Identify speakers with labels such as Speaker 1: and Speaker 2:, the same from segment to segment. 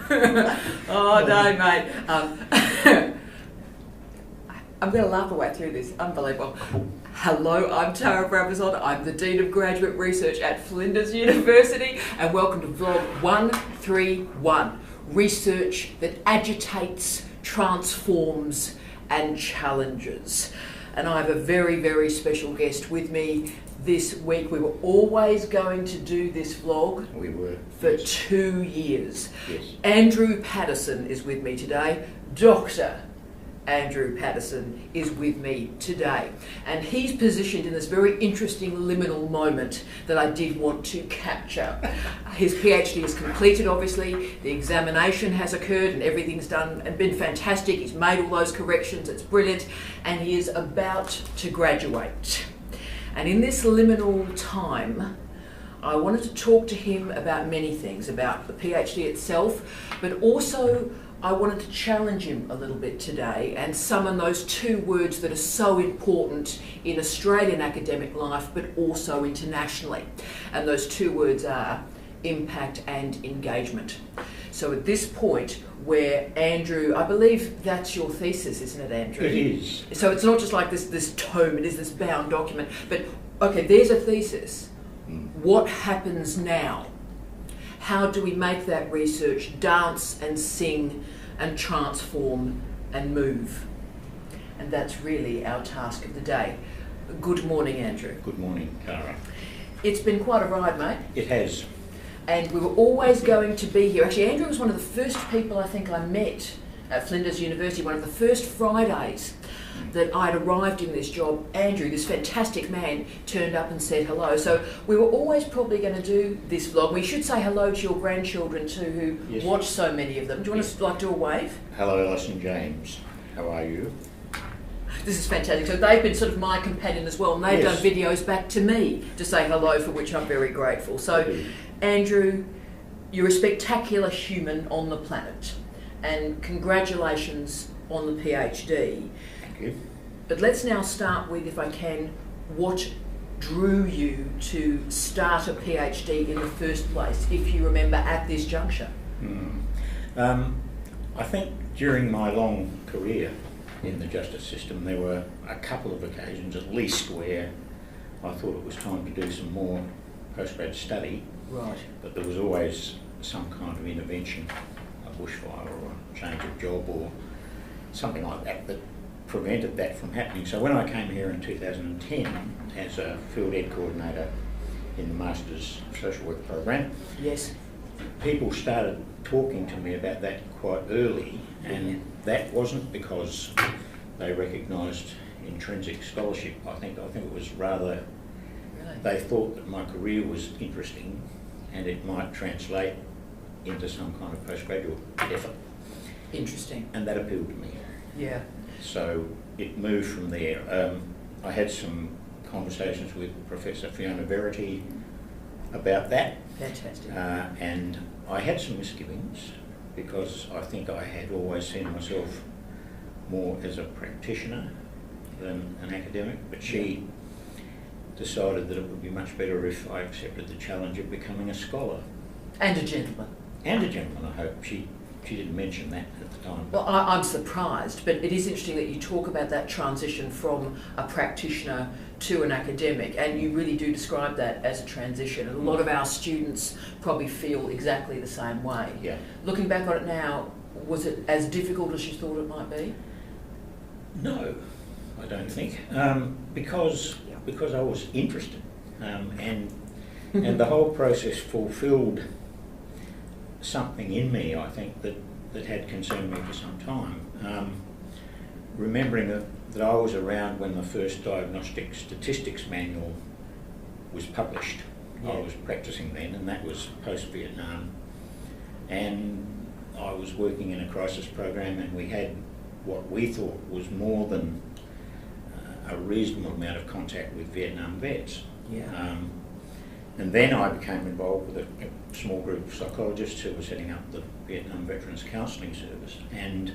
Speaker 1: Oh no, mate. I'm going to laugh my way through this. Unbelievable. Hello, I'm Tara Brabazon. I'm the Dean of Graduate Research at Flinders University, and welcome to vlog 131, research that agitates, transforms and challenges. And I have a very, very special guest with me this week. We were always going to do this vlog.
Speaker 2: We were.
Speaker 1: For 2 years.
Speaker 2: Yes.
Speaker 1: Andrew Patterson is with me today. Dr. Andrew Patterson is with me today. And he's positioned in this very interesting liminal moment that I did want to capture. His PhD is completed, obviously. The examination has occurred and everything's done and been fantastic. He's made all those corrections. It's brilliant. And he is about to graduate. And in this liminal time, I wanted to talk to him about many things, about the PhD itself, but also I wanted to challenge him a little bit today and summon those two words that are so important in Australian academic life, but also internationally. And those two words are impact and engagement. So at this point, where Andrew, I believe that's your thesis, isn't it, Andrew?
Speaker 2: It is.
Speaker 1: So it's not just like this tome, it is this bound document. But okay, there's a thesis. What happens now? How do we make that research dance and sing and transform and move? And that's really our task of the day. Good morning, Andrew.
Speaker 2: Good morning, Tara.
Speaker 1: It's been quite a ride, mate.
Speaker 2: It has.
Speaker 1: And we were always going to be here. Actually, Andrew was one of the first people I think I met at Flinders University, one of the first Fridays that I'd arrived in this job. Andrew, this fantastic man, turned up and said hello. So we were always probably going to do this vlog. We should say hello to your grandchildren too, who
Speaker 2: Yes.
Speaker 1: watch so many of them. Do you want to do a wave?
Speaker 2: Hello, Alice and James. How are you?
Speaker 1: This is fantastic. So they've been sort of my companion as well, and they've
Speaker 2: Yes.
Speaker 1: done videos back to me to say hello, for which I'm very grateful. So, Andrew, you're a spectacular human on the planet, and congratulations on the PhD.
Speaker 2: Thank you.
Speaker 1: But let's now start with, if I can, what drew you to start a PhD in the first place, if you remember, at this juncture?
Speaker 2: I think during my long career in the justice system, there were a couple of occasions at least where I thought it was time to do some more postgrad study.
Speaker 1: Right.
Speaker 2: But there was always some kind of intervention, a bushfire or a change of job or something like that, that prevented that from happening. So when I came here in 2010 as a field ed coordinator in the Masters Social Work program,
Speaker 1: Yes.
Speaker 2: people started talking to me about that quite early, and that wasn't because they recognised intrinsic scholarship. I think it was rather
Speaker 1: Really?
Speaker 2: they thought that my career was interesting and it might translate into some kind of postgraduate effort.
Speaker 1: Interesting.
Speaker 2: And that appealed to me.
Speaker 1: Yeah.
Speaker 2: So it moved from there. I had some conversations with Professor Fiona Verity about that.
Speaker 1: Fantastic.
Speaker 2: And I had some misgivings because I think I had always seen myself more as a practitioner than an academic, but she decided that it would be much better if I accepted the challenge of becoming a scholar.
Speaker 1: And a gentleman.
Speaker 2: And a gentleman, I hope. She didn't mention that at the time.
Speaker 1: Well, I'm surprised, but it is interesting that you talk about that transition from a practitioner to an academic, and you really do describe that as a transition. And a lot of our students probably feel exactly the same way.
Speaker 2: Yeah.
Speaker 1: Looking back on it now, was it as difficult as you thought it might be?
Speaker 2: No, I don't think, because I was interested, and the whole process fulfilled something in me, I think, that had concerned me for some time. Remembering that I was around when the first diagnostic statistics manual was published.
Speaker 1: Yeah.
Speaker 2: I was practicing then, and that was post-Vietnam. And I was working in a crisis program, and we had what we thought was more than a reasonable amount of contact with Vietnam vets.
Speaker 1: Yeah.
Speaker 2: And then I became involved with a small group of psychologists who were setting up the Vietnam Veterans Counselling Service, and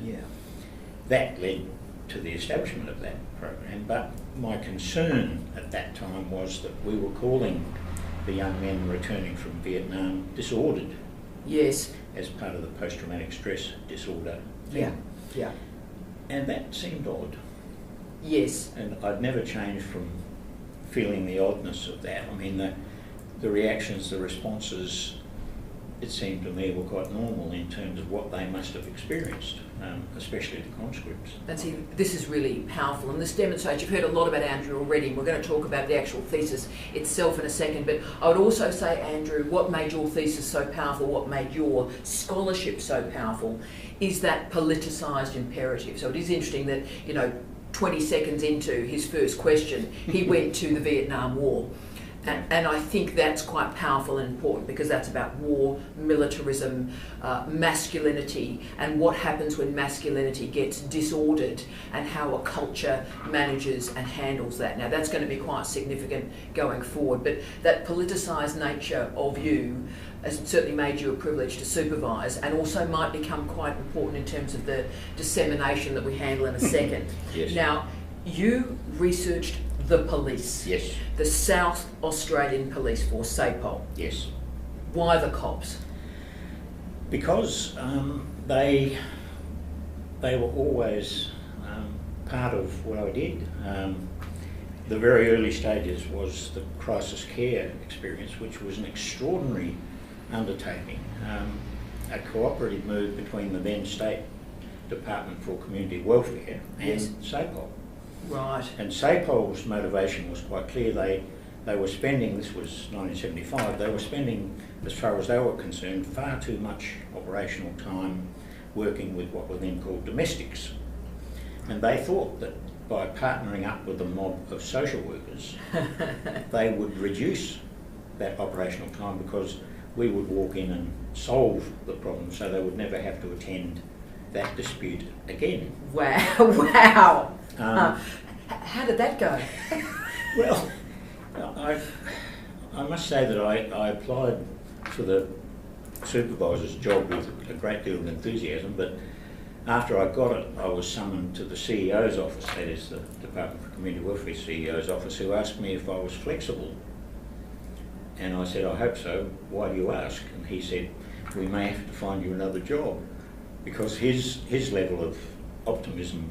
Speaker 2: that led to the establishment of that program. But my concern at that time was that we were calling the young men returning from Vietnam disordered.
Speaker 1: Yes.
Speaker 2: as part of the post-traumatic stress disorder
Speaker 1: Yeah.
Speaker 2: thing.
Speaker 1: Yeah.
Speaker 2: And that seemed odd.
Speaker 1: Yes.
Speaker 2: And I'd never changed from feeling the oddness of that. I mean, the reactions, the responses, it seemed to me were quite normal in terms of what they must have experienced, especially the conscripts.
Speaker 1: And see, this is really powerful, and this demonstrates, you've heard a lot about Andrew already, and we're going to talk about the actual thesis itself in a second, but I would also say, Andrew, what made your thesis so powerful, what made your scholarship so powerful, is that politicised imperative. So it is interesting that, 20 seconds into his first question, he went to the Vietnam War. And I think that's quite powerful and important, because that's about war, militarism, masculinity, and what happens when masculinity gets disordered, and how a culture manages and handles that. Now, that's going to be quite significant going forward, but that politicised nature of you has certainly made you a privilege to supervise, and also might become quite important in terms of the dissemination that we handle in a second.
Speaker 2: Yes.
Speaker 1: Now, you researched the police.
Speaker 2: Yes.
Speaker 1: The South Australian Police Force, SAPOL.
Speaker 2: Yes.
Speaker 1: Why the cops?
Speaker 2: Because they were always part of what I did. The very early stages was the crisis care experience, which was an extraordinary undertaking, a cooperative move between the then State Department for Community Welfare and SAPOL.
Speaker 1: Right.
Speaker 2: And SAPOL's motivation was quite clear. They were spending, this was 1975, they were spending, as far as they were concerned, far too much operational time working with what were then called domestics. And they thought that by partnering up with a mob of social workers, they would reduce that operational time, because we would walk in and solve the problem, so they would never have to attend that dispute again.
Speaker 1: Wow. How did that go?
Speaker 2: Well, I must say that I applied for the supervisor's job with a great deal of enthusiasm, but after I got it, I was summoned to the CEO's office, that is the Department for Community Welfare CEO's office, who asked me if I was flexible. And I said, I hope so. Why do you ask? And he said, we may have to find you another job, because his level of optimism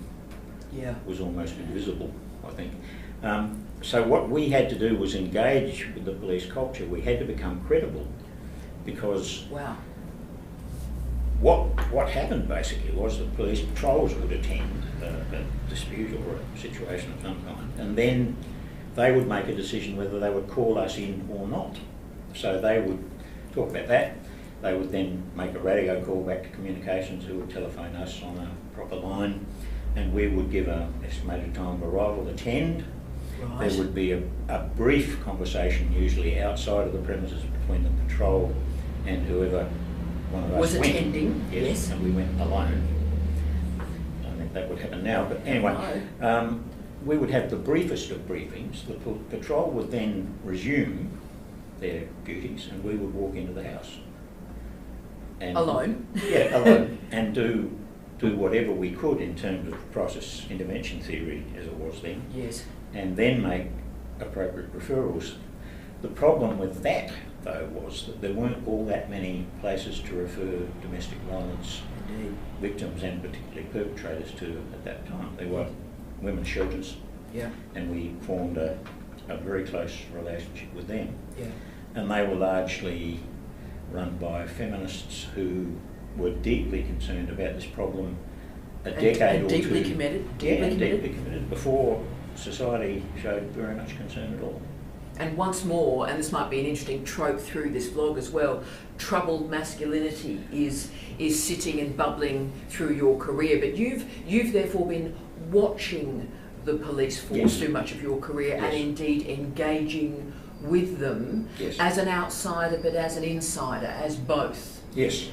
Speaker 2: was almost invisible, I think. So what we had to do was engage with the police culture. We had to become credible, because what happened basically was that police patrols would attend a dispute or a situation of some kind, and then they would make a decision whether they would call us in or not. So they would talk about that. They would then make a radio call back to communications, who would telephone us on a proper line, and we would give an estimated time of arrival, attend. Right. There would be a brief conversation, usually outside of the premises, between the patrol and whoever one of us
Speaker 1: was
Speaker 2: went.
Speaker 1: attending. Yes.
Speaker 2: And we went alone. I don't think that would happen now, but anyway, we would have the briefest of briefings. The patrol would then resume their duties, and we would walk into the house. And,
Speaker 1: alone?
Speaker 2: Yeah, alone, and do whatever we could in terms of process intervention theory, as it was then.
Speaker 1: Yes. And
Speaker 2: then make appropriate referrals. The problem with that, though, was that there weren't all that many places to refer domestic violence victims, and particularly perpetrators, to at that time. There were women's shelters, and we formed a very close relationship with them. Yeah. And they were largely run by feminists who were deeply concerned about this problem a decade or two.
Speaker 1: Deeply committed.
Speaker 2: Deeply committed, before society showed very much concern at all.
Speaker 1: And once more, and this might be an interesting trope through this vlog as well, troubled masculinity is sitting and bubbling through your career. But you've therefore been watching the police force through much of your career, and indeed engaging with them as an outsider, but as an insider, as both.
Speaker 2: Yes.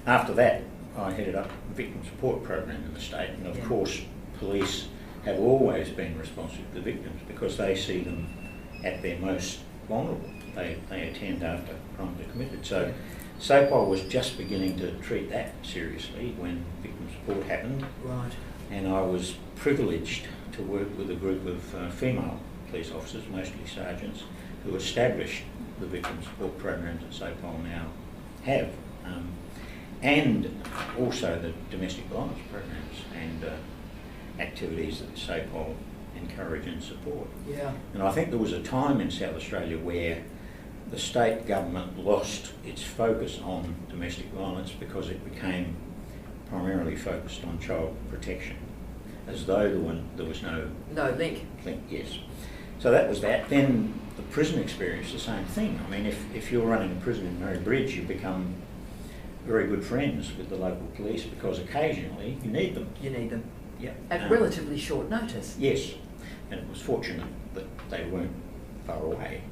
Speaker 2: After that, I headed up the victim support program in the state, and of course, police have always been responsive to the victims, because they see them at their most vulnerable. They attend after crimes are committed. So SAPOL was just beginning to treat that seriously when victim support happened.
Speaker 1: Right.
Speaker 2: And I was privileged to work with a group of female police officers, mostly sergeants, who established the victim support programs at SAPOL now have. And also the domestic violence programs and activities that the SAPOL encourage and support.
Speaker 1: Yeah.
Speaker 2: And I think there was a time in South Australia where the state government lost its focus on domestic violence because it became primarily focused on child protection, as though there was no
Speaker 1: link.
Speaker 2: Yes. So that was that. Then the prison experience, the same thing. I mean, if you're running a prison in Murray Bridge, you become very good friends with the local police because occasionally you need them.
Speaker 1: You need them.
Speaker 2: Yeah.
Speaker 1: At relatively short notice.
Speaker 2: Yes. And it was fortunate that they weren't far away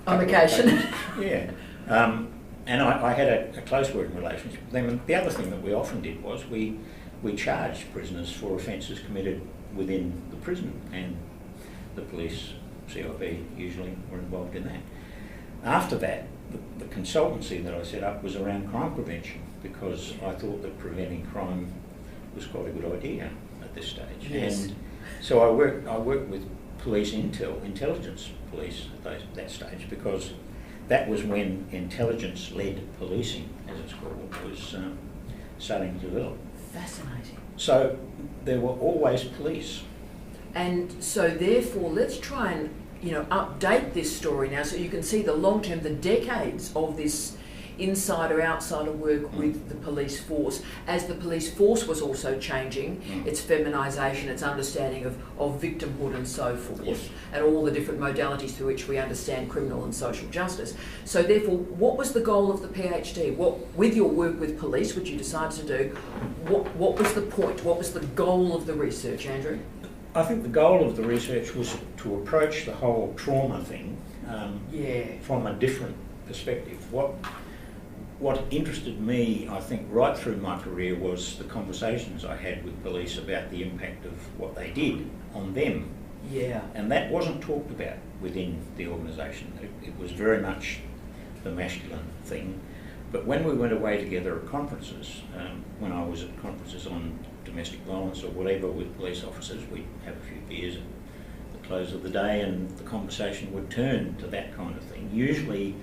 Speaker 1: on occasion.
Speaker 2: Yeah. And I had a close working relationship with them. And the other thing that we often did was we charged prisoners for offences committed within the prison, and the police, CIB, usually were involved in that. After that, the consultancy that I set up was around crime prevention, because I thought that preventing crime was quite a good idea at this stage.
Speaker 1: Yes.
Speaker 2: And so I worked with police intelligence police at that stage, because that was when intelligence-led policing, as it's called, was starting to develop.
Speaker 1: Fascinating.
Speaker 2: So there were always police.
Speaker 1: And so therefore, let's try and update this story now so you can see the long term, the decades of this insider-outsider work with the police force. As the police force was also changing, its feminisation, its understanding of victimhood and so forth,
Speaker 2: Yes.
Speaker 1: and all the different modalities through which we understand criminal and social justice. So therefore, what was the goal of the PhD? With your work with police, which you decided to do, what was the point? What was the goal of the research, Andrew?
Speaker 2: I think the goal of the research was to approach the whole trauma thing from a different perspective. What interested me, I think, right through my career was the conversations I had with police about the impact of what they did on them.
Speaker 1: Yeah.
Speaker 2: And that wasn't talked about within the organisation. It was very much the masculine thing. But when we went away together at conferences, when I was at conferences on domestic violence or whatever with police officers, we'd have a few beers at the close of the day, and the conversation would turn to that kind of thing. Usually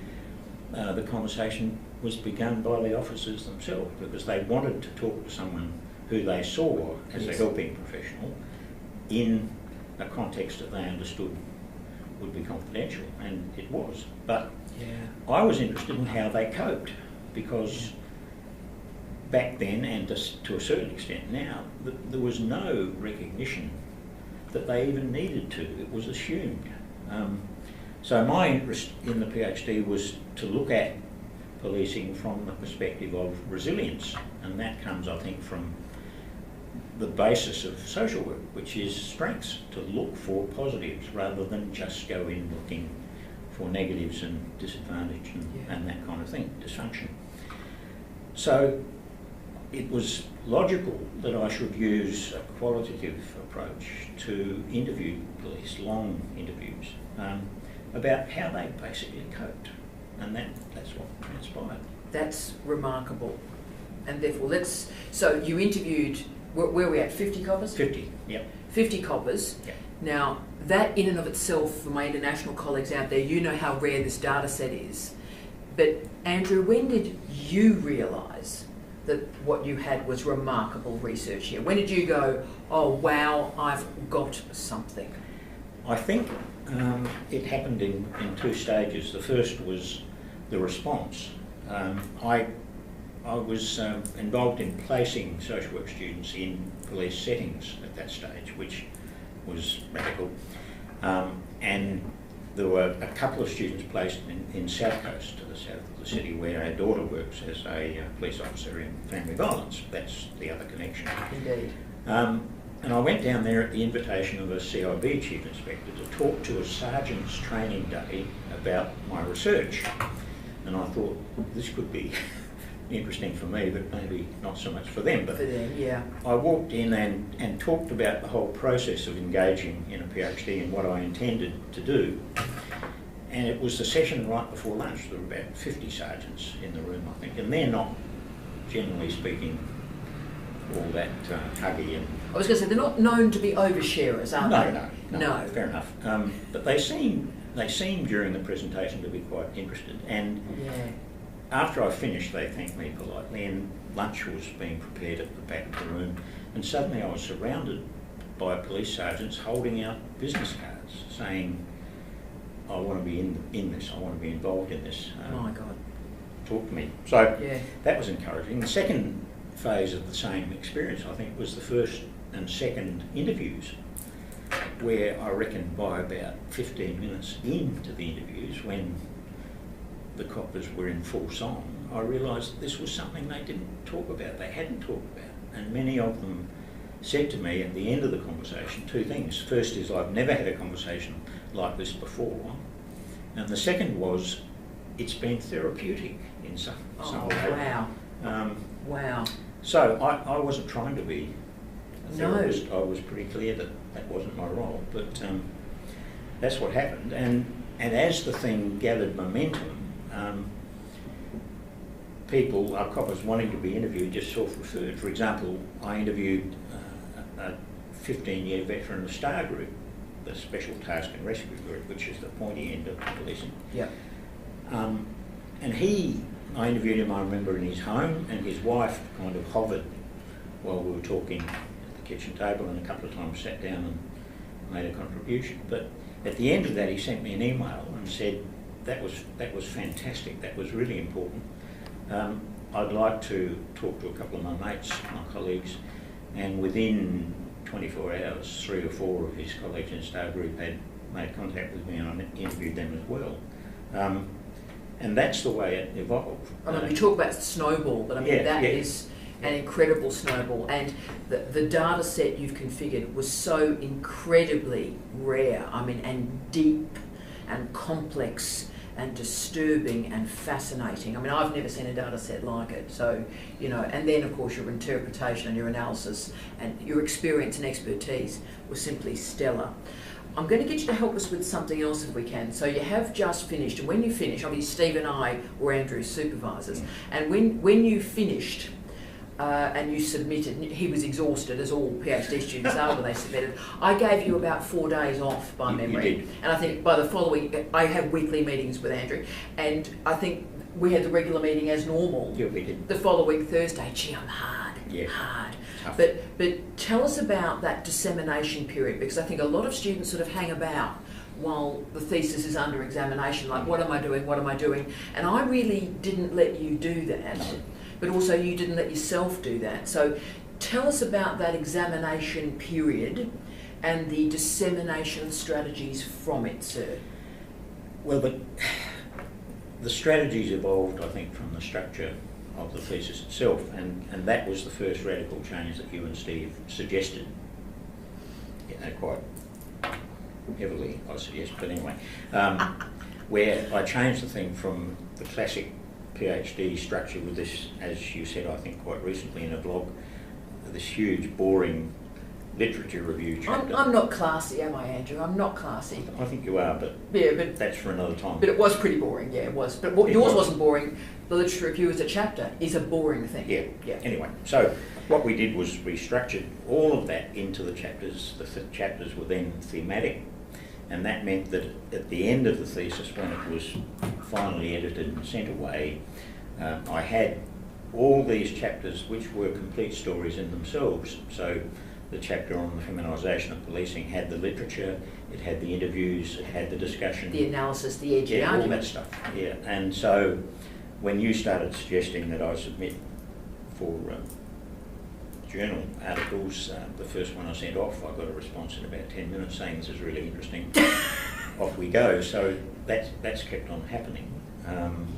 Speaker 2: the conversation was begun by the officers themselves, because they wanted to talk to someone who they saw as a helping professional in a context that they understood would be confidential, and it was. But I was interested in how they coped, because back then, and to a certain extent now, there was no recognition that they even needed to. It was assumed. So my interest in the PhD was to look at policing from the perspective of resilience, and that comes, I think, from the basis of social work, which is strengths, to look for positives rather than just go in looking for negatives and disadvantage and that kind of thing, dysfunction. So it was logical that I should use a qualitative approach to interview police, long interviews, about how they basically coped. And that's what transpired.
Speaker 1: That's remarkable. And therefore, so you interviewed, where were we at, 50 coppers?
Speaker 2: 50, yep.
Speaker 1: 50 coppers.
Speaker 2: Yep.
Speaker 1: Now, that in and of itself, for my international colleagues out there, you know how rare this data set is. But Andrew, when did you realise that what you had was remarkable research here? When did you go, oh wow, I've got something?
Speaker 2: I think it happened in two stages. The first was the response. I was involved in placing social work students in police settings at that stage, which was radical. And there were a couple of students placed in South Coast, to the south of the city, where our daughter works as a police officer in family violence. That's the other connection.
Speaker 1: Indeed.
Speaker 2: And I went down there at the invitation of a CIB Chief Inspector to talk to a sergeant's training day about my research. And I thought, this could be interesting for me, but maybe not so much for them. But
Speaker 1: for them, yeah.
Speaker 2: I walked in and talked about the whole process of engaging in a PhD and what I intended to do. And it was the session right before lunch. There were about 50 sergeants in the room, I think, and they're not, generally speaking, all that huggy. And
Speaker 1: I was going to say, they're not known to be oversharers, are they?
Speaker 2: No, fair enough. But they seemed during the presentation to be quite interested. And after I finished, they thanked me politely, and lunch was being prepared at the back of the room, and suddenly I was surrounded by police sergeants holding out business cards saying, I want to be in this, I want to be involved in this.
Speaker 1: My God.
Speaker 2: Talk to me. So
Speaker 1: Yeah.
Speaker 2: that was encouraging. The second phase of the same experience, I think, was the first and second interviews, where I reckon by about 15 minutes into the interviews, when the coppers were in full song, I realised that this was something they didn't talk about, they hadn't talked about. And many of them said to me at the end of the conversation two things. First is, I've never had a conversation like this before. And the second was, it's been therapeutic in some way.
Speaker 1: Wow. Wow.
Speaker 2: So I wasn't trying to be a
Speaker 1: No.
Speaker 2: therapist. I was pretty clear that that wasn't my role. But that's what happened. And as the thing gathered momentum, people, our coppers wanting to be interviewed, just self-referred. For example, I interviewed a 15-year veteran of Star Group, the Special Task and Rescue Group, which is the pointy end of policing.
Speaker 1: Yeah.
Speaker 2: And I interviewed him, I remember, in his home, and his wife kind of hovered while we were talking at the kitchen table, and a couple of times sat down and made a contribution. But at the end of that, he sent me an email and said, that was fantastic, that was really important. I'd like to talk to a couple of my mates, my colleagues, and within 24 hours, 3 or 4 of his colleagues in Star Group had made contact with me, and I interviewed them as well. And that's the way it evolved.
Speaker 1: I mean, we talk about snowball, but I mean, that is an incredible snowball. And the data set you've configured was so incredibly rare, I mean, and deep and complex and disturbing and fascinating. I mean, I've never seen a data set like it. So, you know, and then of course your interpretation and your analysis and your experience and expertise was simply stellar. I'm going to get you to help us with something else if we can. So you have just finished, and when you finish, obviously Steve and I were Andrew's supervisors, and when you finished and you submitted, he was exhausted, as all PhD students are when they submitted. I gave you about 4 days off by memory.
Speaker 2: You did.
Speaker 1: And I think by the following, I have weekly meetings with Andrew, and I think we had the regular meeting as normal.
Speaker 2: Yeah, we did.
Speaker 1: The following Thursday. Gee, I'm hard.
Speaker 2: Yeah.
Speaker 1: Hard.
Speaker 2: Tough.
Speaker 1: But tell us about that dissemination period, because I think a lot of students sort of hang about while the thesis is under examination, like, what am I doing, what am I doing? And I really didn't let you do that, but also you didn't let yourself do that. So tell us about that examination period and the dissemination strategies from it, sir.
Speaker 2: Well, the strategies evolved, I think, from the structure of the thesis itself, and that was the first radical change that you and Steve suggested, quite heavily, I suggest, but anyway, where I changed the thing from the classic PhD structure with this, as you said, I think quite recently in a blog, this huge, boring literature review chapter.
Speaker 1: I'm not classy, am I, Andrew? I'm not classy.
Speaker 2: I think you are, but that's for another time.
Speaker 1: But it was pretty boring, yeah, it was. But yours wasn't boring. The literature review as a chapter is a boring thing.
Speaker 2: Yeah. Anyway, so what we did was we structured all of that into the chapters. The chapters were then thematic, and that meant that at the end of the thesis, when it was finally edited and sent away, I had all these chapters which were complete stories in themselves. So the chapter on the feminisation of policing had the literature, it had the interviews, it had the discussion.
Speaker 1: The analysis, the edgy argument.
Speaker 2: All that stuff, yeah. And so when you started suggesting that I submit for journal articles, the first one I sent off, I got a response in about 10 minutes saying this is really interesting. Off we go. So that's kept on happening.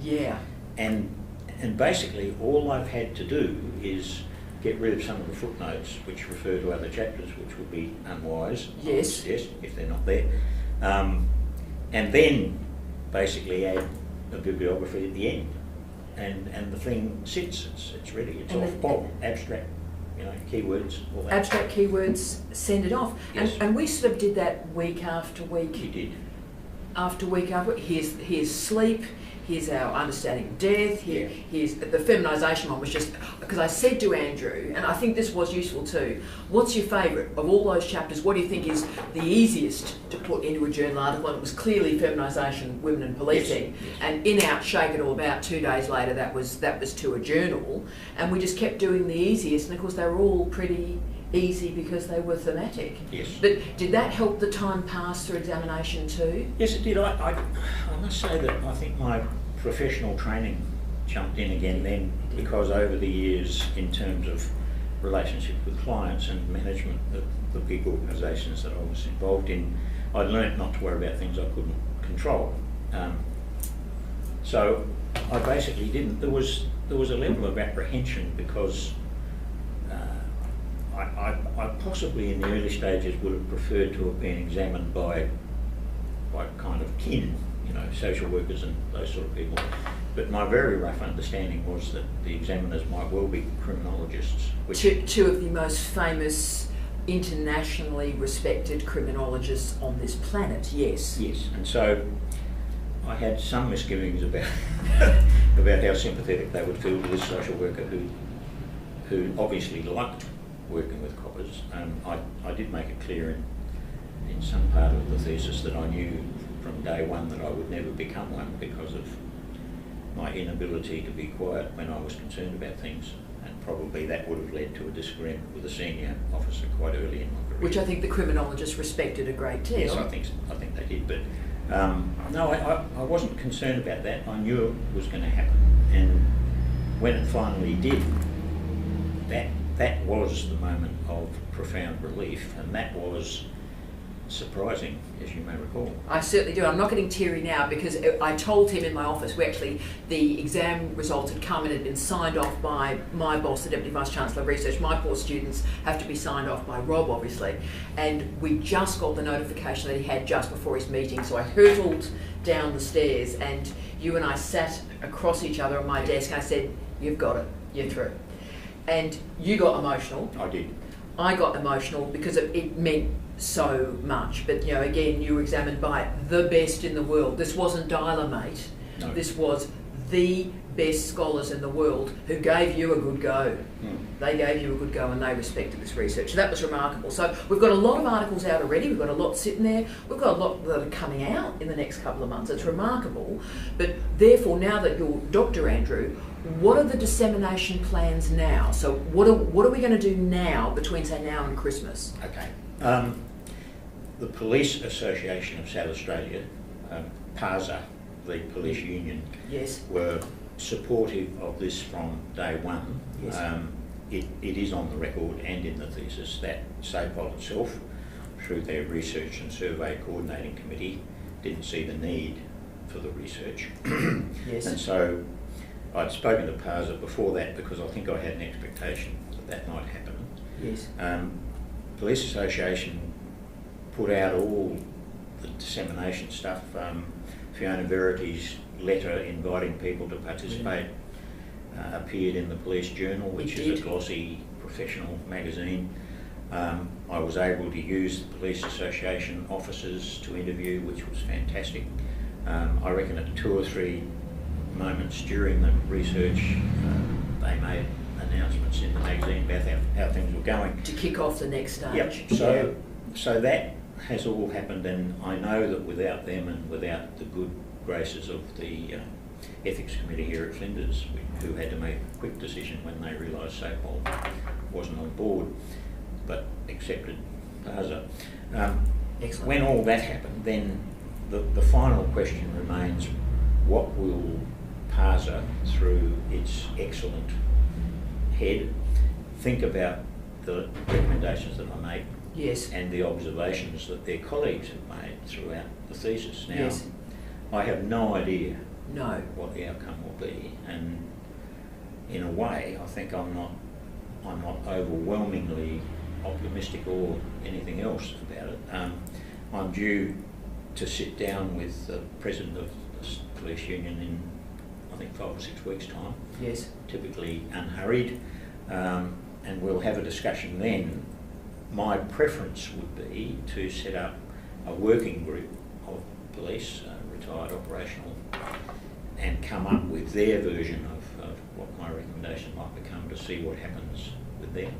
Speaker 1: Yeah.
Speaker 2: And basically all I've had to do is get rid of some of the footnotes which refer to other chapters, which would be unwise,
Speaker 1: yes,
Speaker 2: if they're not there. And then basically add a bibliography at the end. And the thing sits, it's ready, it's off pop, abstract, keywords, all that.
Speaker 1: Abstract keywords, send it off.
Speaker 2: Yes.
Speaker 1: And we sort of did that week after week.
Speaker 2: You did.
Speaker 1: After week after week. Here's sleep, here's our understanding of death, here's the feminisation one was just, because I said to Andrew, and I think this was useful too, what's your favourite of all those chapters? What do you think is the easiest to put into a journal article, and it was clearly feminisation, women and policing,
Speaker 2: Yes.
Speaker 1: and in out, shake it all about. 2 days later, that was to a journal, and we just kept doing the easiest, and of course they were all pretty easy because they were thematic.
Speaker 2: Yes.
Speaker 1: But did that help the time pass through examination too?
Speaker 2: Yes, it did. I must say that I think my professional training jumped in again then, because over the years, in terms of relationship with clients and management of the big organisations that I was involved in, I'd learnt not to worry about things I couldn't control. So I basically didn't. There was a level of apprehension because I possibly in the early stages would have preferred to have been examined by kind of kin, social workers and those sort of people. But my very rough understanding was that the examiners might well be criminologists.
Speaker 1: Two of the most famous, internationally respected criminologists on this planet, yes.
Speaker 2: Yes, and so I had some misgivings about about how sympathetic they would feel to this social worker who obviously liked working with coppers. I did make it clear in some part of the thesis that I knew from day one that I would never become one because of my inability to be quiet when I was concerned about things, and probably that would have led to a disagreement with a senior officer quite early in my career.
Speaker 1: Which I think the criminologists respected a great deal.
Speaker 2: Yes, I think they did, but no, I wasn't concerned about that. I knew it was going to happen, and when it finally did, that was the moment of profound relief, and that was surprising, as you may recall.
Speaker 1: I certainly do. I'm not getting teary now because I told him in my office, the exam results had come and had been signed off by my boss, the Deputy Vice-Chancellor of Research. My poor students have to be signed off by Rob, obviously. And we just got the notification that he had just before his meeting. So I hurtled down the stairs and you and I sat across each other on my desk and I said, "You've got it, you're through." And you got emotional.
Speaker 2: I did.
Speaker 1: I got emotional because it meant so much. But again, you were examined by the best in the world. This wasn't dialer mate.
Speaker 2: No.
Speaker 1: This was the best scholars in the world who gave you a good go. They gave you a good go and they respected this research. So that was remarkable. So we've got a lot of articles out already. We've got a lot sitting there. We've got a lot that are coming out in the next couple of months. It's remarkable. But therefore, now that you're Dr. Andrew, what are the dissemination plans now? So what are we going to do now between, say, now and Christmas?
Speaker 2: Okay. The Police Association of South Australia, PASA, the police union,
Speaker 1: Yes.
Speaker 2: were supportive of this from day one.
Speaker 1: Yes.
Speaker 2: It is on the record and in the thesis that SAPOL itself, through their research and survey coordinating committee, didn't see the need for the research.
Speaker 1: Yes.
Speaker 2: And so I'd spoken to PASA before that because I think I had an expectation that might happen.
Speaker 1: Yes.
Speaker 2: Police Association put out all the dissemination stuff. Fiona Verity's letter inviting people to participate appeared in the Police Journal, which is a glossy professional magazine. I was able to use the Police Association officers to interview, which was fantastic. I reckon at 2 or 3 moments during the research, they made announcements in the magazine about how things were going.
Speaker 1: To kick off the next stage.
Speaker 2: Yep. So that has all happened, and I know that without them and without the good graces of the ethics committee here at Flinders, who had to make a quick decision when they realised SAPOL wasn't on board, but accepted PASA.
Speaker 1: Excellent.
Speaker 2: When all that happened, then the final question remains, what will PASA, through its excellent head, think about the recommendations that I make?
Speaker 1: Yes.
Speaker 2: And the observations that their colleagues have made throughout the thesis. Now,
Speaker 1: Yes.
Speaker 2: I have no idea
Speaker 1: No.
Speaker 2: what the outcome will be, and in a way, I think I'm not overwhelmingly optimistic or anything else about it. I'm due to sit down with the president of the police union in, I think, 5 or 6 weeks' time.
Speaker 1: Yes.
Speaker 2: Typically unhurried, and we'll have a discussion then. My preference would be to set up a working group of police, retired operational, and come up with their version of what my recommendation might become to see what happens with them.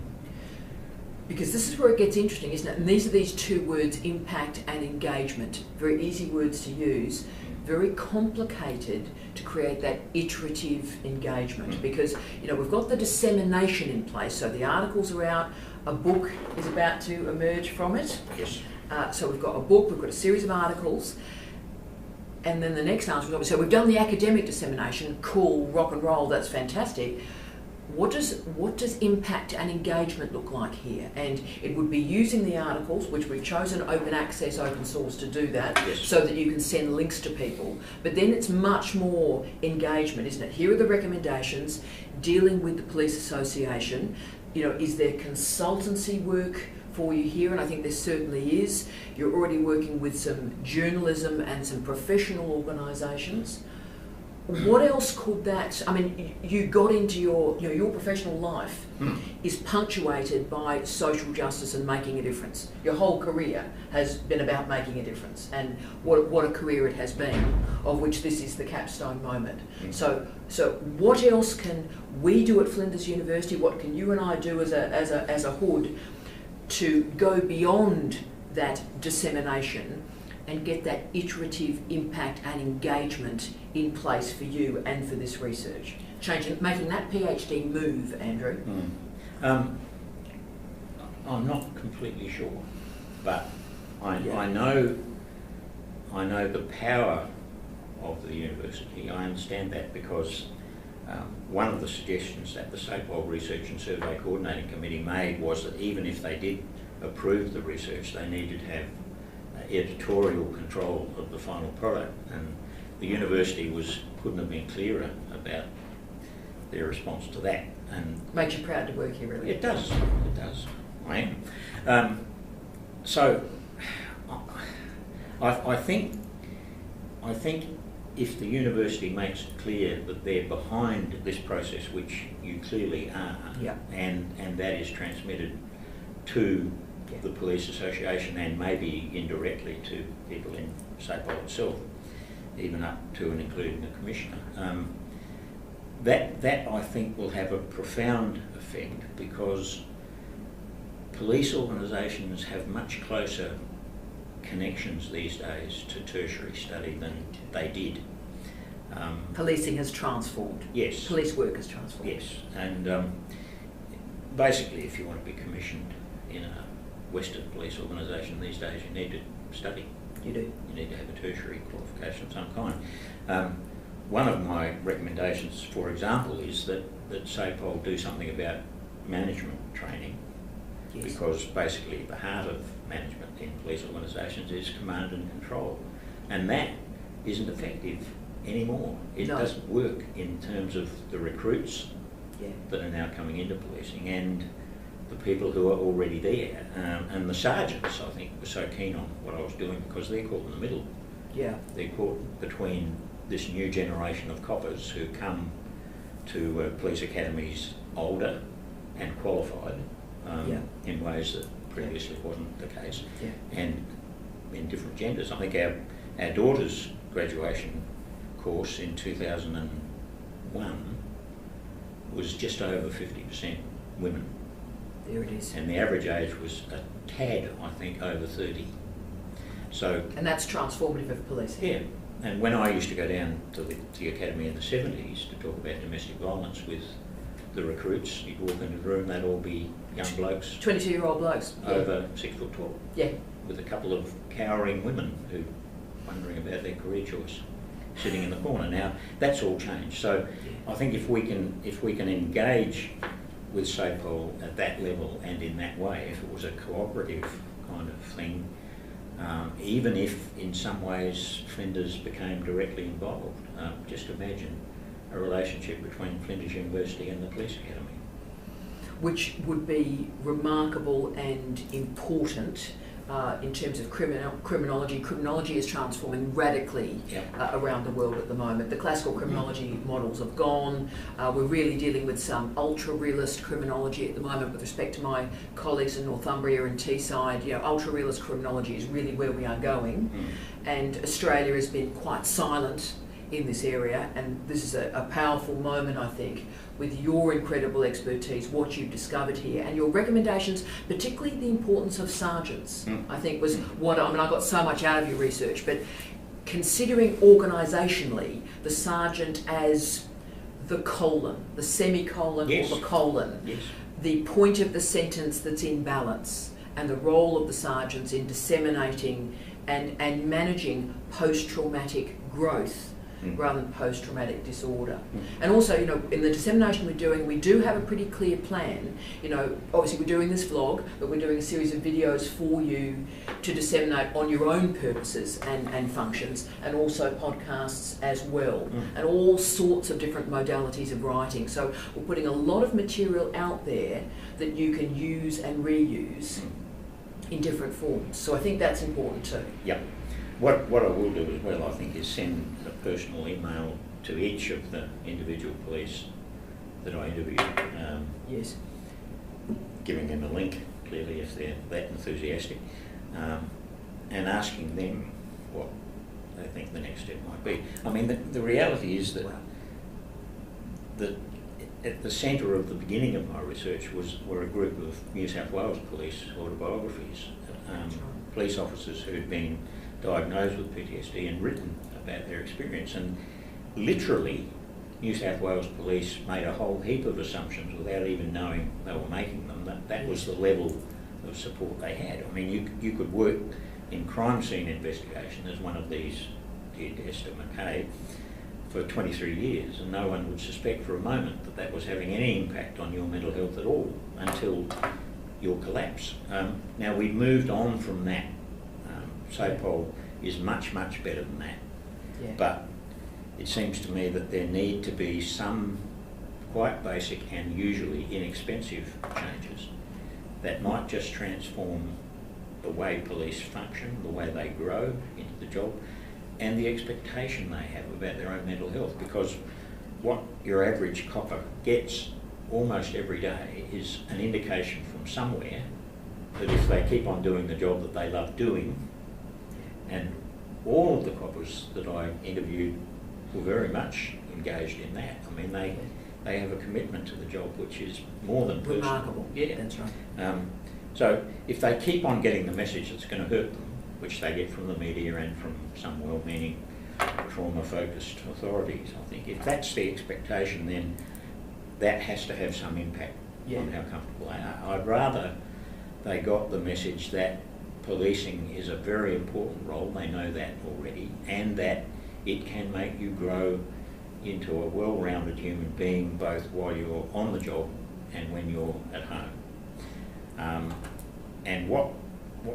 Speaker 1: Because this is where it gets interesting, isn't it? And these are these two words, impact and engagement. Very easy words to use, very complicated to create that iterative engagement. Because, you know, we've got the dissemination in place, so the articles are out, a book is about to emerge from it.
Speaker 2: Yes.
Speaker 1: So we've got a book, we've got a series of articles, and then the next article, so we've done the academic dissemination, cool, rock and roll, that's fantastic. What does impact and engagement look like here? And it would be using the articles, which we've chosen open access, open source to do that,
Speaker 2: yes,
Speaker 1: so that you can send links to people. But then it's much more engagement, isn't it? Here are the recommendations, dealing with the police association. You know, is there consultancy work for you here? And I think there certainly is. You're already working with some journalism and some professional organisations. What else could that, I mean, you got into your professional life is punctuated by social justice and making a difference. Your whole career has been about making a difference, and what a career it has been, of which this is the capstone moment. So what else can we do at Flinders University? What can you and I do as a hood to go beyond that dissemination and get that iterative impact and engagement in place for you and for this research? Making that PhD move, Andrew.
Speaker 2: I'm not completely sure, but I know the power of the university. I understand that because one of the suggestions that the SAPOL Research and Survey Coordinating Committee made was that even if they did approve the research, they needed to have editorial control of the final product, and the university couldn't have been clearer about their response to that. And
Speaker 1: makes you proud to work here, really.
Speaker 2: It does. It does. I am. So I think if the university makes it clear that they're behind this process, which you clearly are, and that is transmitted to the police association and maybe indirectly to people in SAPOL itself, even up to and including the commissioner, that I think will have a profound effect, because police organisations have much closer connections these days to tertiary study than they did.
Speaker 1: Policing has transformed.
Speaker 2: Yes.
Speaker 1: Police work has transformed.
Speaker 2: Yes, and basically if you want to be commissioned in a Western police organisation these days, you need to study.
Speaker 1: You do.
Speaker 2: You need to have a tertiary qualification of some kind. One of my recommendations, for example, is that SAPOL do something about management training, because basically the heart of management in police organisations is command and control, and that isn't effective anymore. It doesn't work in terms of the recruits that are now coming into policing and the people who are already there. And the sergeants, I think, were so keen on what I was doing because they're caught in the middle. Yeah. They're caught between this new generation of coppers who come to police academies older and qualified in ways that previously wasn't the case, and in different genders. I think our daughter's graduation course in 2001 was just over 50% women.
Speaker 1: There it is.
Speaker 2: And the average age was a tad, I think, over 30. So,
Speaker 1: and that's transformative of policing.
Speaker 2: Yeah. And when I used to go down to the academy in the 70s to talk about domestic violence with the recruits, you'd walk into the room, they'd all be young blokes. 22-year-old blokes. Over 6 foot tall. Yeah. With a couple of cowering women who wondering about their career choice, sitting in the corner. Now, that's all changed. So I think if we can engage with SAPOL at that level and in that way, if it was a cooperative kind of thing, even if in some ways Flinders became directly involved, just imagine a relationship between Flinders University and the Police Academy. Which would be remarkable and important in terms of criminology. Criminology is transforming radically around the world at the moment. The classical criminology models have gone. We're really dealing with some ultra-realist criminology at the moment with respect to my colleagues in Northumbria and Teesside. You know, ultra-realist criminology is really where we are going. And Australia has been quite silent
Speaker 1: in this area, and this is a powerful moment, I think, with your incredible expertise, what you've discovered here, and your recommendations, particularly the importance of sergeants, I think was what, I got so much out of your research, but considering organisationally the sergeant as the colon, the semicolon,
Speaker 2: yes,
Speaker 1: or the colon,
Speaker 2: yes,
Speaker 1: the point of the sentence that's in balance, and the role of the sergeants in disseminating and managing post-traumatic growth rather than post-traumatic disorder. And also, you know, in the dissemination we're doing, we do have a pretty clear plan. You know, obviously we're doing this vlog, but we're doing a series of videos for you to disseminate on your own purposes and functions, and also podcasts as well, and all sorts of different modalities of writing. So we're putting a lot of material out there that you can use and reuse in different forms. So I think that's important too.
Speaker 2: Yep. What I will do as well, I think, is send a personal email to each of the individual police that I interviewed.
Speaker 1: Yes.
Speaker 2: Giving them a link, clearly, if they're that enthusiastic, and asking them what they think the next step might be. I mean, the reality is that, that at the centre of the beginning of my research were a group of New South Wales police autobiographies, police officers who had been diagnosed with PTSD and written about their experience, and literally New South Wales police made a whole heap of assumptions without even knowing they were making them. That was the level of support they had. I mean, you could work in crime scene investigation, as one of these did, Esther McKay, for 23 years, and no one would suspect for a moment that that was having any impact on your mental health at all until your collapse. Now, we've moved on from that. SOPOL is much, much better than that.
Speaker 1: Yeah.
Speaker 2: But it seems to me that there need to be some quite basic and usually inexpensive changes that might just transform the way police function, the way they grow into the job, and the expectation they have about their own mental health. Because what your average copper gets almost every day is an indication from somewhere that if they keep on doing the job that they love doing, and all of the coppers that I interviewed were very much engaged in that. I mean, they have a commitment to the job which is more than personal.
Speaker 1: Remarkable.
Speaker 2: Yeah,
Speaker 1: that's right.
Speaker 2: So if they keep on getting the message that's going to hurt them, which they get from the media and from some well-meaning, trauma-focused authorities, I think, if that's the expectation, then that has to have some impact on how comfortable they are. I'd rather they got the message that policing is a very important role, they know that already, and that it can make you grow into a well-rounded human being both while you're on the job and when you're at home. And what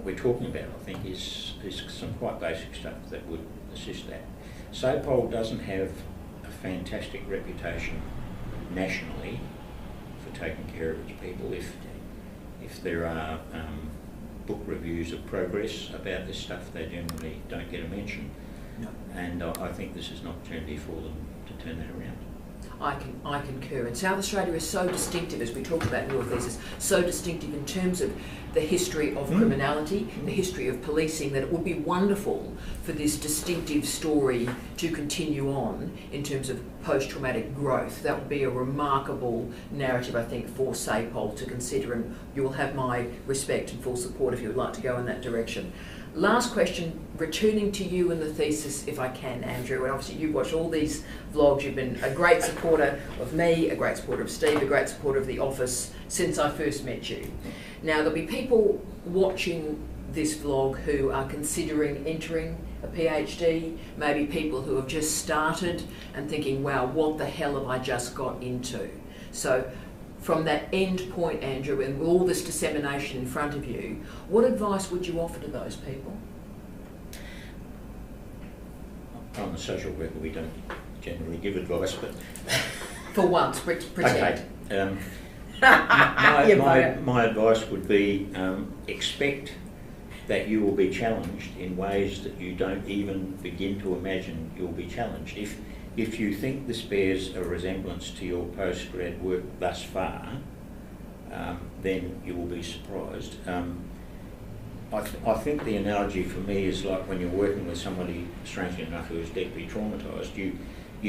Speaker 2: we're talking about, I think, is some quite basic stuff that would assist that. SOPOL doesn't have a fantastic reputation nationally for taking care of its people. If there are book reviews of progress about this stuff, they generally don't get a mention. No. And I think this is an opportunity for them to turn that around.
Speaker 1: I concur. And South Australia is so distinctive, as we talked about in your thesis, so distinctive in terms of the history of criminality, the history of policing, that it would be wonderful for this distinctive story to continue on in terms of post-traumatic growth. That would be a remarkable narrative, I think, for SAPOL to consider, and you will have my respect and full support if you would like to go in that direction. Last question, returning to you and the thesis, if I can, Andrew, and obviously you've watched all these vlogs, you've been a great supporter of me, a great supporter of Steve, a great supporter of the office since I first met you. Now, there'll be people watching this vlog who are considering entering a PhD, maybe people who have just started and thinking, wow, what the hell have I just got into? So, from that end point, Andrew, and with all this dissemination in front of you, what advice would you offer to those people?
Speaker 2: On the social worker, we don't generally give advice, but...
Speaker 1: For once, pretend.
Speaker 2: Okay. My advice would be expect that you will be challenged in ways that you don't even begin to imagine you'll be challenged. If you think this bears a resemblance to your postgrad work thus far, then you will be surprised. I think the analogy for me is like when you're working with somebody, strangely enough, who is deeply traumatised, you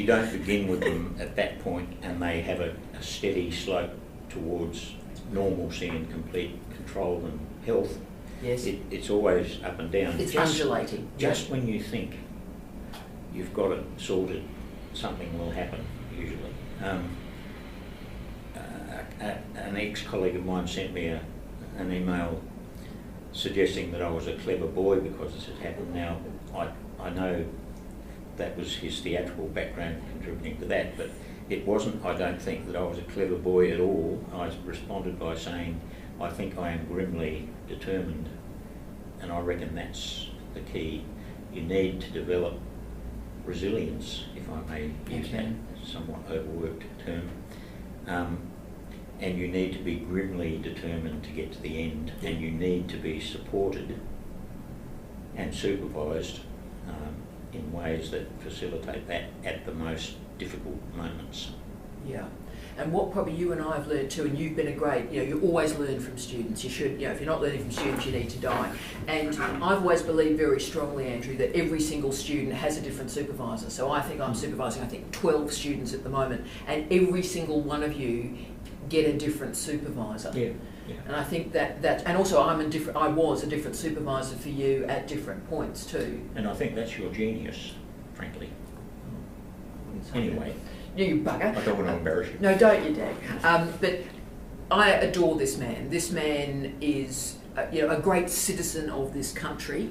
Speaker 2: don't begin with them at that point and they have a steady slope towards normalcy and complete control and health.
Speaker 1: Yes.
Speaker 2: It's always up and down.
Speaker 1: It's undulating.
Speaker 2: Just when you think you've got it sorted, something will happen, usually. An ex-colleague of mine sent me an email suggesting that I was a clever boy because this had happened. Now, I know that was his theatrical background contributing to that, but it wasn't, I don't think, that I was a clever boy at all. I responded by saying, I think I am grimly determined, and I reckon that's the key. You need to develop resilience, if I may use that somewhat overworked term. And you need to be grimly determined to get to the end, and you need to be supported and supervised in ways that facilitate that at the most difficult moments.
Speaker 1: Yeah. And what probably you and I have learned too, and you've been a great, you always learn from students. You should, if you're not learning from students, you need to die. And I've always believed very strongly, Andrew, that every single student has a different supervisor. So I think I'm supervising, 12 students at the moment, and every single one of you get a different supervisor.
Speaker 2: Yeah. Yeah.
Speaker 1: And I think that and also I was a different supervisor for you at different points too.
Speaker 2: And I think that's your genius, frankly. Anyway.
Speaker 1: You bugger.
Speaker 2: I don't want to embarrass you.
Speaker 1: No, don't you, Dad. But I adore this man. This man is a great citizen of this country,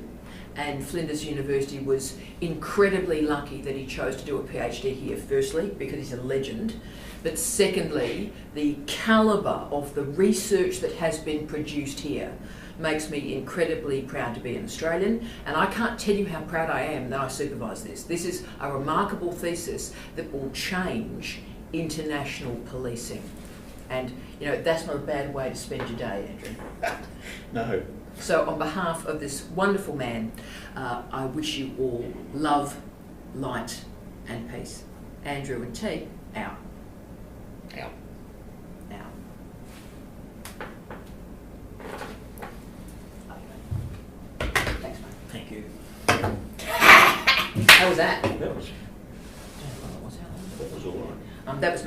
Speaker 1: and Flinders University was incredibly lucky that he chose to do a PhD here, firstly, because he's a legend. But secondly, the calibre of the research that has been produced here makes me incredibly proud to be an Australian, and I can't tell you how proud I am that I supervise this. This is a remarkable thesis that will change international policing. And, that's not a bad way to spend your day, Andrew.
Speaker 2: No.
Speaker 1: So on behalf of this wonderful man, I wish you all love, light and peace. Andrew and T, out.
Speaker 2: Out.
Speaker 1: Out. Thanks, mate.
Speaker 2: Thank you.
Speaker 1: How was that?
Speaker 2: That was all right.
Speaker 1: That was